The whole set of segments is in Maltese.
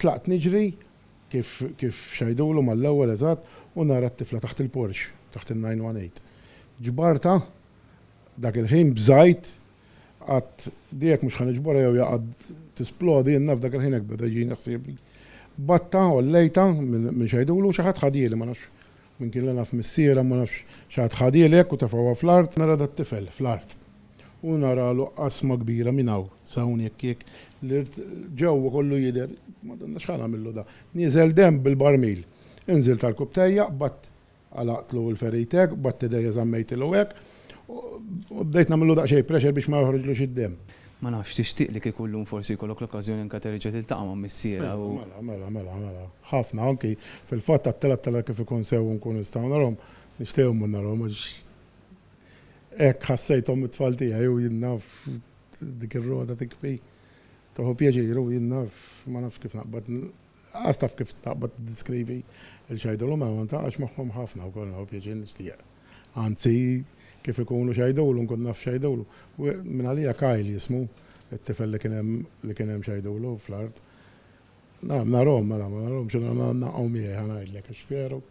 tlaqt niġri kif xajdulu mal-ewwel eżatt u nara t-tifla taħt il-Porsche, taħt il-918. Ġbarta, dak il-ħin bżajt, għat dijek mux ħan iġbora jew jaqad tisplodi, naf dak il-ħin beda ġi naħsibli. Batta u l-lejta minn xajdulu xaħat ħadili, ma nafx. Minn kien naf missiera, ma nafx xaħat ħadili u tafawa fl-art, nara dat tifel fl-art. U nara lu qasma kbira minnaw, sawni jekk l-irt ġewwa kollu jider, madonna xħal għamillu da. Nizel dem bil-barmil. Inżil tal-kubtejja, bat għalaqtlu l-feritek, bat t-dejja zammejtilu għek, u bdejt namillu daqxej pressure biex ma joħroġlux id-dem. Ma nafx tixtieq li kikullum forsi jkollok l-okkażjoni anke terġa' tiltaqa' ma' missiera u. Mela. Ħafna anki fil-fatt għat-tela kif ikun sew nkun nistgħu narhom, nixtieqhom ma narhom għax hekk ħassejthom it-tfal tiegħi u jien naf dik ir-roda tikbi. Toħu pjaċiru jien naf ma nafx kif naqbad għastaf kif naqbad diskrivi il-xajdulu ma ntaqax magħhom ħafna wkoll naħu pjaċir nixtieq. Anzi kif ikunu xajdulu, nkun naf xajdulu. Minn għalija Kajl jismu, it-tifel li kien hemm xajdulu fl-art. Narhom, ma narhom x'inhu naqgħu miegħi ħanajdlek għax veru.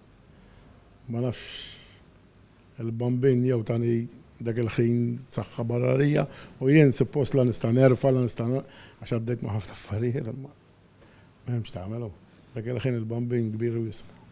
Ma nafx il-bambin jew tani dak il-ħin saħħa barrarija u jien suppost la nista' nerfa' la nista' għax għaddejt ma' ħafna affarijiet ma m'hemmx tagħmelhom. Dak il-ħin il-bambin kbir u jisqa'.